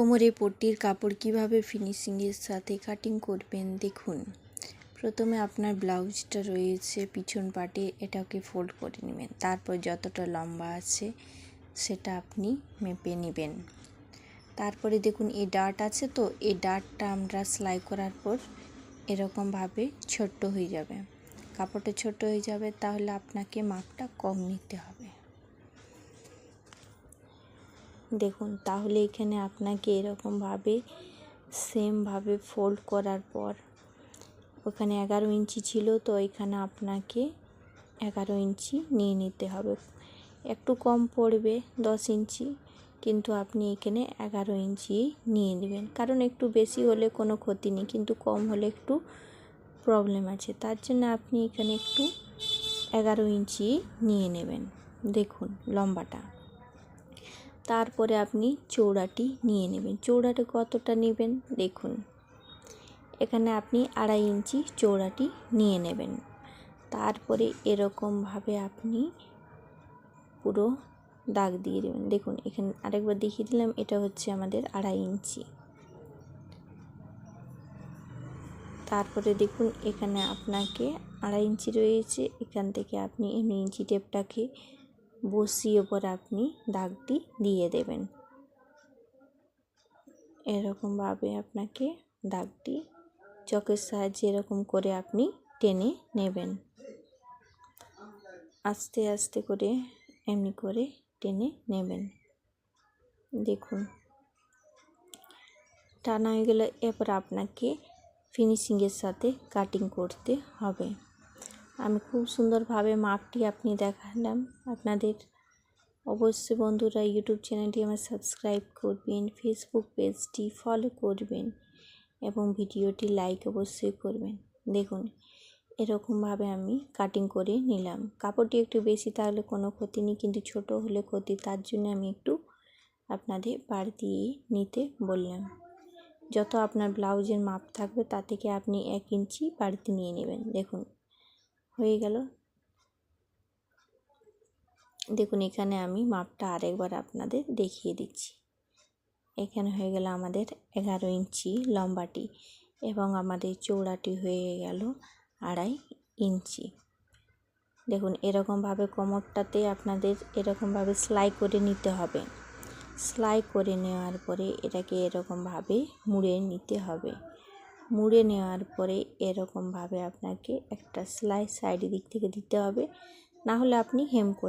কোমরে পট্টির কাপড় কিভাবে ফিনিশিংয়ের সাথে কাটিং করবেন দেখুন। প্রথমে আপনার ব্লাউজটা রয়েছে পিছন পাটে, এটাকে ফোল্ড করে নেবেন। তারপর যতটা লম্বা আছে সেটা আপনি মেপে নেবেন। তারপরে দেখুন এই ডাট আছে, তো এই ডাটটা আমরা সেলাই করার পর এরকমভাবে ছোট্ট হয়ে যাবে, কাপড়টা ছোট হয়ে যাবে, তাহলে আপনাকে মাপটা কম নিতে হবে। দেখুন, তাহলে এখানে আপনাকে এরকমভাবে সেমভাবে ফোল্ড করার পর ওখানে 11 ইঞ্চি ছিল, তো এখানে আপনাকে 11 ইঞ্চি নিয়ে নিতে হবে। একটু কম পড়বে 10 ইঞ্চি, কিন্তু আপনি এখানে 11 ইঞ্চি নিয়ে নেবেন, কারণ একটু বেশি হলে কোনো ক্ষতি নেই, কিন্তু কম হলে একটু প্রবলেম আছে। তার জন্য আপনি এখানে একটু 11 ইঞ্চি নিয়ে নেবেন। দেখুন লম্বাটা। তারপরে আপনি চৌড়াটি নিয়ে নেবেন। চৌড়াটা কতটা নেবেন দেখুন, এখানে আপনি 2.5 ইঞ্চি চৌড়াটি নিয়ে নেবেন। তারপরে এরকমভাবে আপনি পুরো দাগ দিয়ে দেবেন। দেখুন এখানে আরেকবার দেখিয়ে দিলাম, এটা হচ্ছে আমাদের 2.5 ইঞ্চি। তারপরে দেখুন এখানে আপনাকে 2.5 ইঞ্চি রয়েছে, এখান থেকে আপনি ইঞ্চি টেপটাকে বসিয়ে পর আপনি দাগটি দিয়ে দেবেন। এরকমভাবে আপনাকে দাগটি চকের সাহায্যে এরকম করে আপনি টেনে নেবেন। আস্তে আস্তে করে এমনি করে টেনে নেবেন। দেখুন টানা হয়ে গেলে এরপর আপনাকে ফিনিশিংয়ের সাথে কাটিং করতে হবে। আমি খুব সুন্দরভাবে মাপটি আপনি দেখালাম আপনাদের। অবশ্যই বন্ধুরা ইউটিউব চ্যানেলটি আমার সাবস্ক্রাইব করবেন, ফেসবুক পেজটি ফলো করবেন এবং ভিডিওটি লাইক অবশ্যই করবেন। দেখুন এরকমভাবে আমি কাটিং করে নিলাম। কাপড়টি একটু বেশি থাকলে কোনো ক্ষতি নেই, কিন্তু ছোট হলে ক্ষতি, তার জন্য আমি একটু আপনাদের পাড় দিয়ে নিতে বললাম। যত আপনার ব্লাউজের মাপ থাকবে তা থেকে আপনি 1 ইঞ্চি বাড়তি নিয়ে নেবেন। দেখুন হয়ে গেল। দেখুন এখানে আমি মাপটা আরেকবার আপনাদের দেখিয়ে দিচ্ছি। এখানে হয়ে গেল আমাদের 11 ইঞ্চি লম্বাটি এবং আমাদের চৌড়াটি হয়ে গেল 2.5 ইঞ্চি। দেখুন এরকমভাবে কোমরটাতে আপনাদের এরকমভাবে সেলাই করে নিতে হবে। সেলাই করে নেওয়ার পরে এটাকে এরকমভাবে মুড়ে নিতে হবে। মুড়ে নেওয়ার পরে এরকমভাবে আপনাকে একটা সেলাই সাইড দিক থেকে দিতে হবে, না হলে আপনি হেম করতে